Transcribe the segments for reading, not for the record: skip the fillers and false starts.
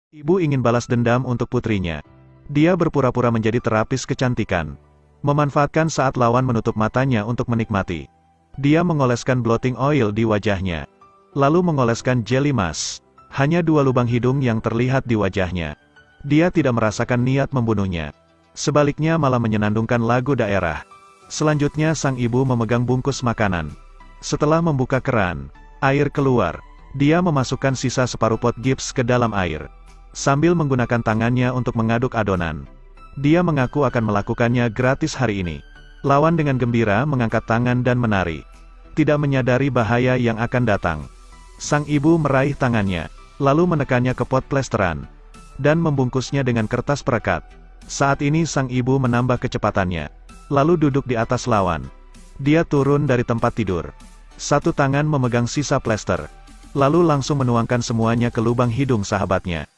Ibu ingin balas dendam untuk putrinya. Dia berpura-pura menjadi terapis kecantikan. Memanfaatkan saat lawan menutup matanya untuk menikmati. Dia mengoleskan blotting oil di wajahnya. Lalu mengoleskan jeli mask. Hanya 2 lubang hidung yang terlihat di wajahnya. Dia tidak merasakan niat membunuhnya. Sebaliknya malah menyenandungkan lagu daerah. Selanjutnya sang ibu memegang bungkus makanan. Setelah membuka keran, air keluar. Dia memasukkan sisa separuh pot gips ke dalam air. Sambil menggunakan tangannya untuk mengaduk adonan. Dia mengaku akan melakukannya gratis hari ini. Lawan dengan gembira mengangkat tangan dan menari. Tidak menyadari bahaya yang akan datang. Sang ibu meraih tangannya, lalu menekannya ke pot plesteran. Dan membungkusnya dengan kertas perekat. Saat ini sang ibu menambah kecepatannya. Lalu duduk di atas lawan. Dia turun dari tempat tidur. Satu tangan memegang sisa plester. Lalu langsung menuangkan semuanya ke lubang hidung sahabatnya.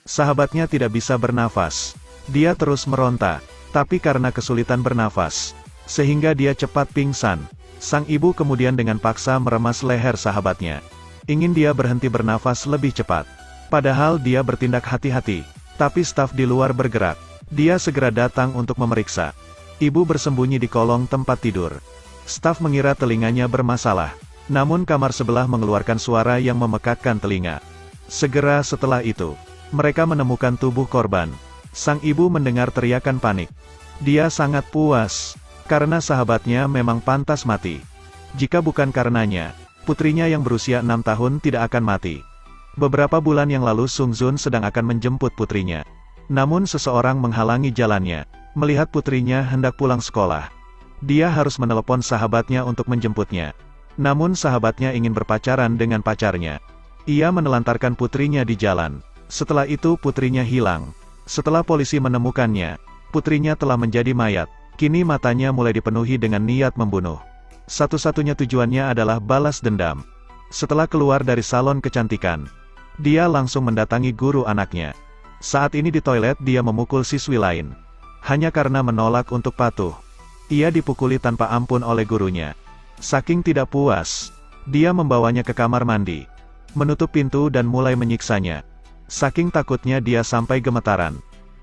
Sahabatnya tidak bisa bernafas. Dia terus meronta, tapi karena kesulitan bernafas, sehingga dia cepat pingsan. Sang ibu kemudian dengan paksa meremas leher sahabatnya. Ingin dia berhenti bernafas lebih cepat. Padahal dia bertindak hati-hati, tapi staf di luar bergerak. Dia segera datang untuk memeriksa. Ibu bersembunyi di kolong tempat tidur. Staf mengira telinganya bermasalah. Namun kamar sebelah mengeluarkan suara yang memekakkan telinga. Segera setelah itu, mereka menemukan tubuh korban. Sang ibu mendengar teriakan panik. Dia sangat puas, karena sahabatnya memang pantas mati. Jika bukan karenanya, putrinya yang berusia 6 tahun tidak akan mati. Beberapa bulan yang lalu Sung Jun sedang akan menjemput putrinya. Namun seseorang menghalangi jalannya. Melihat putrinya hendak pulang sekolah, dia harus menelepon sahabatnya untuk menjemputnya. Namun sahabatnya ingin berpacaran dengan pacarnya. Ia menelantarkan putrinya di jalan. Setelah itu putrinya hilang. Setelah polisi menemukannya, putrinya telah menjadi mayat. Kini matanya mulai dipenuhi dengan niat membunuh. Satu-satunya tujuannya adalah balas dendam. Setelah keluar dari salon kecantikan, dia langsung mendatangi guru anaknya. Saat ini di toilet dia memukul siswi lain. Hanya karena menolak untuk patuh. Ia dipukuli tanpa ampun oleh gurunya. Saking tidak puas, dia membawanya ke kamar mandi. Menutup pintu dan mulai menyiksanya. Saking takutnya dia sampai gemetaran.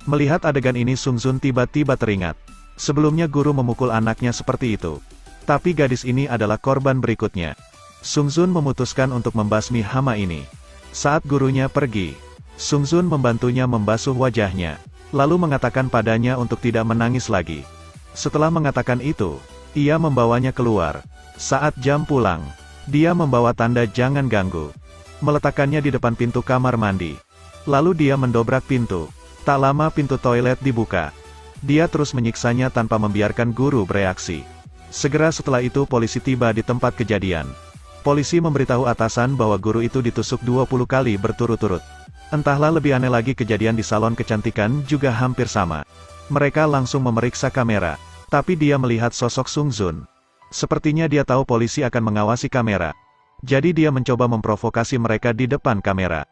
Melihat adegan ini Sung Jun tiba-tiba teringat. Sebelumnya guru memukul anaknya seperti itu. Tapi gadis ini adalah korban berikutnya. Sung Jun memutuskan untuk membasmi hama ini. Saat gurunya pergi, Sung Jun membantunya membasuh wajahnya. Lalu mengatakan padanya untuk tidak menangis lagi. Setelah mengatakan itu, ia membawanya keluar. Saat jam pulang, dia membawa tanda jangan ganggu. Meletakkannya di depan pintu kamar mandi. Lalu dia mendobrak pintu. Tak lama pintu toilet dibuka. Dia terus menyiksanya tanpa membiarkan guru bereaksi. Segera setelah itu polisi tiba di tempat kejadian. Polisi memberitahu atasan bahwa guru itu ditusuk 20 kali berturut-turut. Entahlah lebih aneh lagi kejadian di salon kecantikan juga hampir sama. Mereka langsung memeriksa kamera. Tapi dia melihat sosok Sung Jun. Sepertinya dia tahu polisi akan mengawasi kamera. Jadi dia mencoba memprovokasi mereka di depan kamera.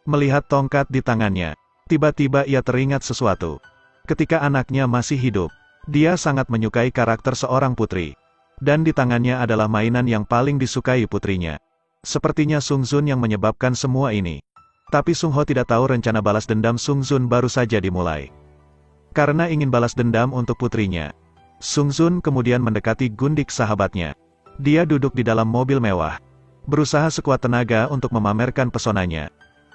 Melihat tongkat di tangannya, tiba-tiba ia teringat sesuatu. Ketika anaknya masih hidup, dia sangat menyukai karakter seorang putri. Dan di tangannya adalah mainan yang paling disukai putrinya. Sepertinya Sung Jun yang menyebabkan semua ini. Tapi Sung Ho tidak tahu rencana balas dendam Sung Jun baru saja dimulai. Karena ingin balas dendam untuk putrinya, Sung Jun kemudian mendekati gundik sahabatnya. Dia duduk di dalam mobil mewah. Berusaha sekuat tenaga untuk memamerkan pesonanya.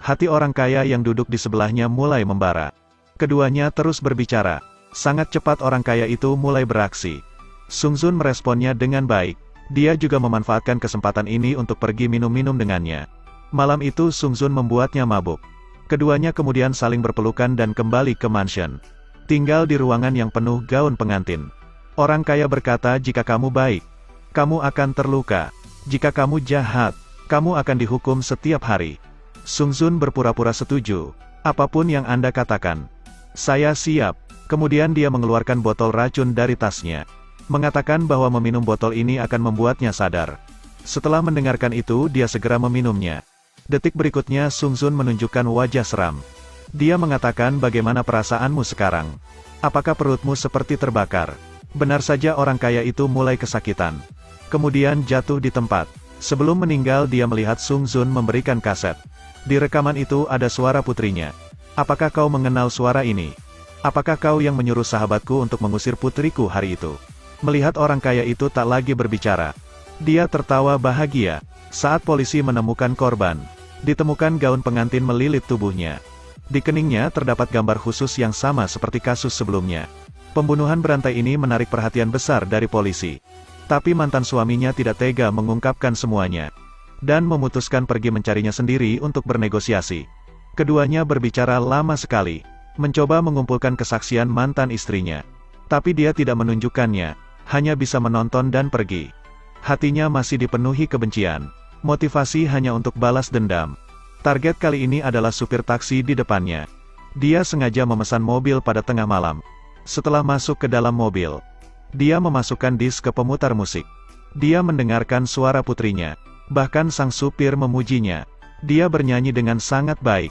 Hati orang kaya yang duduk di sebelahnya mulai membara. Keduanya terus berbicara. Sangat cepat orang kaya itu mulai beraksi. Sung Jun meresponnya dengan baik. Dia juga memanfaatkan kesempatan ini untuk pergi minum-minum dengannya. Malam itu Sung Jun membuatnya mabuk. Keduanya kemudian saling berpelukan dan kembali ke mansion. Tinggal di ruangan yang penuh gaun pengantin. Orang kaya berkata, jika kamu baik, kamu akan terluka. Jika kamu jahat, kamu akan dihukum setiap hari. Sung Jun berpura-pura setuju. Apapun yang Anda katakan, saya siap. Kemudian dia mengeluarkan botol racun dari tasnya. Mengatakan bahwa meminum botol ini akan membuatnya sadar. Setelah mendengarkan itu, dia segera meminumnya. Detik berikutnya Sung Jun menunjukkan wajah seram. Dia mengatakan, bagaimana perasaanmu sekarang? Apakah perutmu seperti terbakar? Benar saja orang kaya itu mulai kesakitan. Kemudian jatuh di tempat. Sebelum meninggal dia melihat Sung Jun memberikan kaset. Di rekaman itu ada suara putrinya. Apakah kau mengenal suara ini? Apakah kau yang menyuruh sahabatku untuk mengusir putriku hari itu? Melihat orang kaya itu tak lagi berbicara, dia tertawa bahagia. Saat polisi menemukan korban, ditemukan gaun pengantin melilit tubuhnya. Di keningnya terdapat gambar khusus yang sama seperti kasus sebelumnya. Pembunuhan berantai ini menarik perhatian besar dari polisi. Tapi mantan suaminya tidak tega mengungkapkan semuanya, dan memutuskan pergi mencarinya sendiri untuk bernegosiasi. Keduanya berbicara lama sekali, mencoba mengumpulkan kesaksian mantan istrinya. Tapi dia tidak menunjukkannya, hanya bisa menonton dan pergi. Hatinya masih dipenuhi kebencian, motivasi hanya untuk balas dendam. Target kali ini adalah supir taksi di depannya. Dia sengaja memesan mobil pada tengah malam. Setelah masuk ke dalam mobil, dia memasukkan disk ke pemutar musik. Dia mendengarkan suara putrinya. Bahkan sang supir memujinya. Dia bernyanyi dengan sangat baik.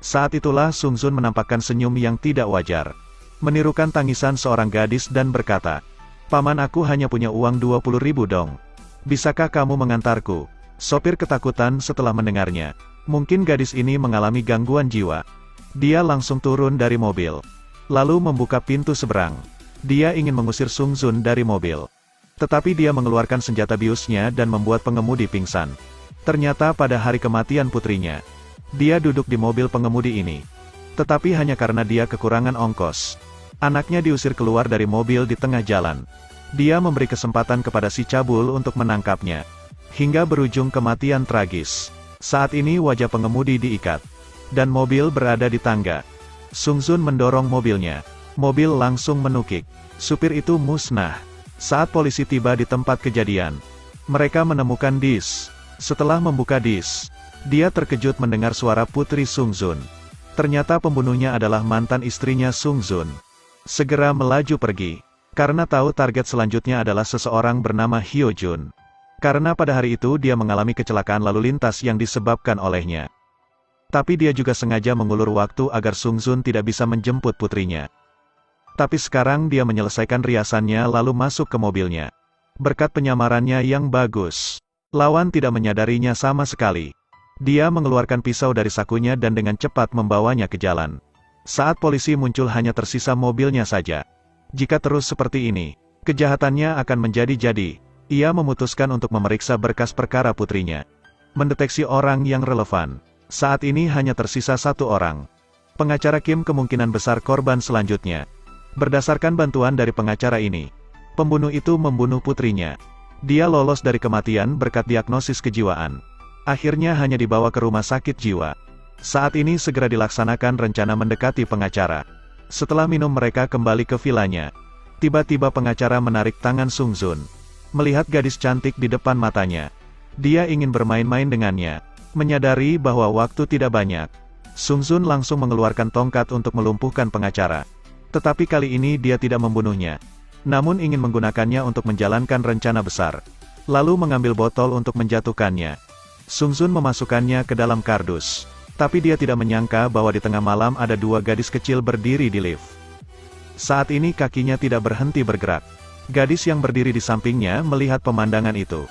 Saat itulah Sung Jun menampakkan senyum yang tidak wajar, menirukan tangisan seorang gadis dan berkata, "Paman, aku hanya punya uang 20.000 dong. Bisakah kamu mengantarku?" Sopir ketakutan setelah mendengarnya. Mungkin gadis ini mengalami gangguan jiwa. Dia langsung turun dari mobil, lalu membuka pintu seberang. Dia ingin mengusir Sung Jun dari mobil. Tetapi dia mengeluarkan senjata biusnya dan membuat pengemudi pingsan. Ternyata pada hari kematian putrinya, dia duduk di mobil pengemudi ini. Tetapi hanya karena dia kekurangan ongkos, anaknya diusir keluar dari mobil di tengah jalan. Dia memberi kesempatan kepada si cabul untuk menangkapnya, hingga berujung kematian tragis. Saat ini wajah pengemudi diikat, dan mobil berada di tangga. Sung Jun mendorong mobilnya. Mobil langsung menukik. Supir itu musnah. Saat polisi tiba di tempat kejadian, mereka menemukan disk. Setelah membuka disk, dia terkejut mendengar suara putri Sung Jun. Ternyata pembunuhnya adalah mantan istrinya Sung Jun. Segera melaju pergi, karena tahu target selanjutnya adalah seseorang bernama Hyo Jun. Karena pada hari itu dia mengalami kecelakaan lalu lintas yang disebabkan olehnya. Tapi dia juga sengaja mengulur waktu agar Sung Jun tidak bisa menjemput putrinya. Tapi sekarang dia menyelesaikan riasannya lalu masuk ke mobilnya. Berkat penyamarannya yang bagus, lawan tidak menyadarinya sama sekali. Dia mengeluarkan pisau dari sakunya dan dengan cepat membawanya ke jalan. Saat polisi muncul hanya tersisa mobilnya saja. Jika terus seperti ini, kejahatannya akan menjadi-jadi. Ia memutuskan untuk memeriksa berkas perkara putrinya. Mendeteksi orang yang relevan. Saat ini hanya tersisa satu orang. Pengacara Kim kemungkinan besar korban selanjutnya. Berdasarkan bantuan dari pengacara ini, pembunuh itu membunuh putrinya. Dia lolos dari kematian berkat diagnosis kejiwaan. Akhirnya hanya dibawa ke rumah sakit jiwa. Saat ini segera dilaksanakan rencana mendekati pengacara. Setelah minum mereka kembali ke vilanya. Tiba-tiba pengacara menarik tangan Sung Jun. Melihat gadis cantik di depan matanya, dia ingin bermain-main dengannya. Menyadari bahwa waktu tidak banyak, Sung Jun langsung mengeluarkan tongkat untuk melumpuhkan pengacara. Tetapi kali ini dia tidak membunuhnya, namun ingin menggunakannya untuk menjalankan rencana besar. Lalu mengambil botol untuk menjatuhkannya. Sung Jun memasukkannya ke dalam kardus. Tapi dia tidak menyangka bahwa di tengah malam ada dua gadis kecil berdiri di lift. Saat ini kakinya tidak berhenti bergerak. Gadis yang berdiri di sampingnya melihat pemandangan itu.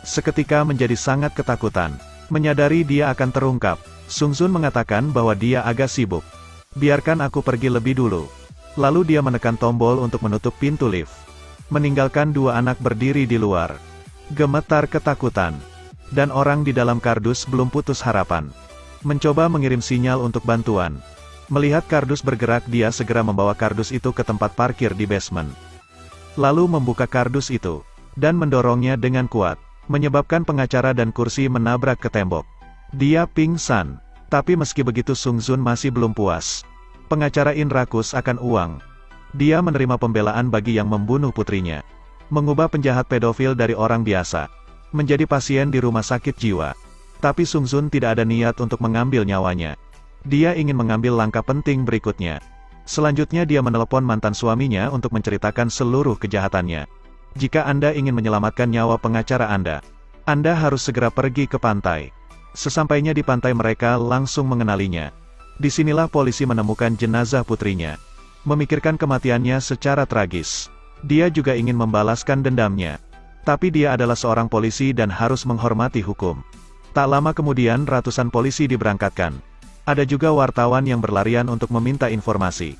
Seketika menjadi sangat ketakutan. Menyadari dia akan terungkap, Sung Jun mengatakan bahwa dia agak sibuk. "Biarkan aku pergi lebih dulu." Lalu dia menekan tombol untuk menutup pintu lift. Meninggalkan dua anak berdiri di luar. Gemetar ketakutan. Dan orang di dalam kardus belum putus harapan. Mencoba mengirim sinyal untuk bantuan. Melihat kardus bergerak, dia segera membawa kardus itu ke tempat parkir di basement. Lalu membuka kardus itu, dan mendorongnya dengan kuat, menyebabkan pengacara dan kursi menabrak ke tembok. Dia pingsan. Tapi meski begitu Sung Jun masih belum puas. Pengacara In rakus akan uang. Dia menerima pembelaan bagi yang membunuh putrinya. Mengubah penjahat pedofil dari orang biasa menjadi pasien di rumah sakit jiwa. Tapi Sung Jun tidak ada niat untuk mengambil nyawanya. Dia ingin mengambil langkah penting berikutnya. Selanjutnya dia menelepon mantan suaminya untuk menceritakan seluruh kejahatannya. "Jika Anda ingin menyelamatkan nyawa pengacara Anda harus segera pergi ke pantai." Sesampainya di pantai mereka langsung mengenalinya. Disinilah polisi menemukan jenazah putrinya. Memikirkan kematiannya secara tragis. Dia juga ingin membalaskan dendamnya. Tapi dia adalah seorang polisi dan harus menghormati hukum. Tak lama kemudian ratusan polisi diberangkatkan. Ada juga wartawan yang berlarian untuk meminta informasi.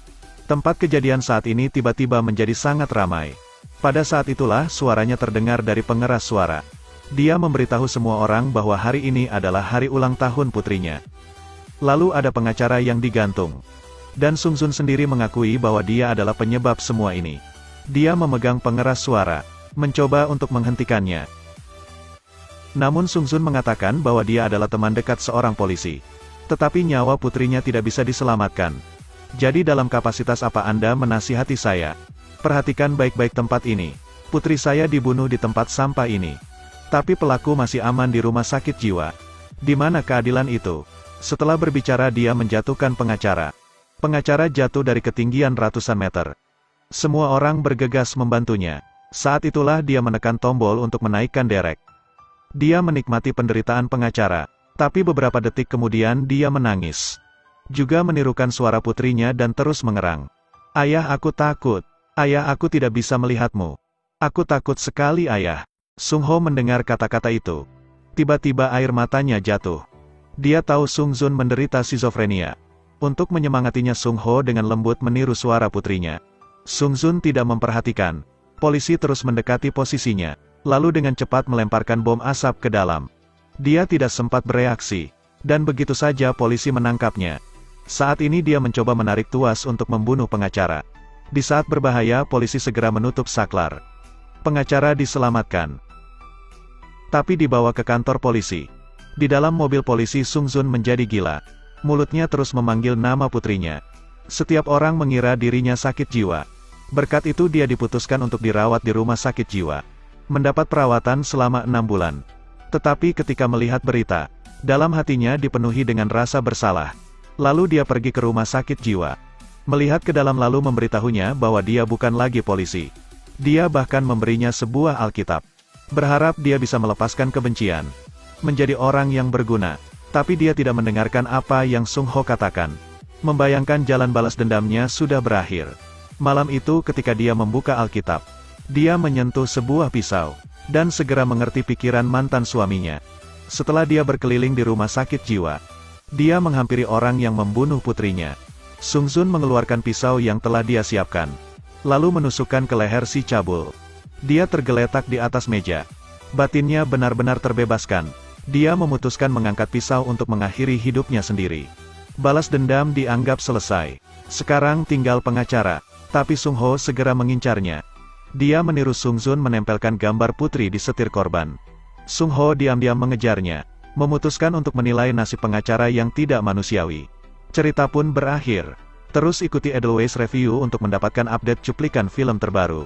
Tempat kejadian saat ini tiba-tiba menjadi sangat ramai. Pada saat itulah suaranya terdengar dari pengeras suara. Dia memberitahu semua orang bahwa hari ini adalah hari ulang tahun putrinya. Lalu ada pengacara yang digantung. Dan Sung Jun sendiri mengakui bahwa dia adalah penyebab semua ini. Dia memegang pengeras suara, mencoba untuk menghentikannya. Namun Sung Jun mengatakan bahwa dia adalah teman dekat seorang polisi. Tetapi nyawa putrinya tidak bisa diselamatkan. Jadi dalam kapasitas apa Anda menasihati saya? Perhatikan baik-baik tempat ini. Putri saya dibunuh di tempat sampah ini. Tapi pelaku masih aman di rumah sakit jiwa. Di mana keadilan itu? Setelah berbicara dia menjatuhkan pengacara. Pengacara jatuh dari ketinggian ratusan meter. Semua orang bergegas membantunya. Saat itulah dia menekan tombol untuk menaikkan derek. Dia menikmati penderitaan pengacara. Tapi beberapa detik kemudian dia menangis. Juga menirukan suara putrinya dan terus mengerang. Ayah, aku takut. Ayah, aku tidak bisa melihatmu. Aku takut sekali, ayah. Sung Ho mendengar kata-kata itu. Tiba-tiba air matanya jatuh. Dia tahu Sung Jun menderita skizofrenia. Untuk menyemangatinya Sung Ho dengan lembut meniru suara putrinya. Sung Jun tidak memperhatikan. Polisi terus mendekati posisinya. Lalu dengan cepat melemparkan bom asap ke dalam. Dia tidak sempat bereaksi. Dan begitu saja polisi menangkapnya. Saat ini dia mencoba menarik tuas untuk membunuh pengacara. Di saat berbahaya polisi segera menutup saklar. Pengacara diselamatkan. Tapi dibawa ke kantor polisi. Di dalam mobil polisi Sung Jun menjadi gila. Mulutnya terus memanggil nama putrinya. Setiap orang mengira dirinya sakit jiwa. Berkat itu dia diputuskan untuk dirawat di rumah sakit jiwa. Mendapat perawatan selama 6 bulan. Tetapi ketika melihat berita, dalam hatinya dipenuhi dengan rasa bersalah. Lalu dia pergi ke rumah sakit jiwa. Melihat ke dalam lalu memberitahunya bahwa dia bukan lagi polisi. Dia bahkan memberinya sebuah Alkitab. Berharap dia bisa melepaskan kebencian. Menjadi orang yang berguna. Tapi dia tidak mendengarkan apa yang Sung Ho katakan. Membayangkan jalan balas dendamnya sudah berakhir. Malam itu ketika dia membuka Alkitab. Dia menyentuh sebuah pisau. Dan segera mengerti pikiran mantan suaminya. Setelah dia berkeliling di rumah sakit jiwa. Dia menghampiri orang yang membunuh putrinya. Sung Jun mengeluarkan pisau yang telah dia siapkan. Lalu menusukkan ke leher si cabul. Dia tergeletak di atas meja. Batinnya benar-benar terbebaskan. Dia memutuskan mengangkat pisau untuk mengakhiri hidupnya sendiri. Balas dendam dianggap selesai. Sekarang tinggal pengacara. Tapi Sung Ho segera mengincarnya. Dia meniru Sung Jun menempelkan gambar putri di setir korban. Sung Ho diam-diam mengejarnya. Memutuskan untuk menilai nasib pengacara yang tidak manusiawi. Cerita pun berakhir. Terus ikuti Edelweiss Review untuk mendapatkan update cuplikan film terbaru.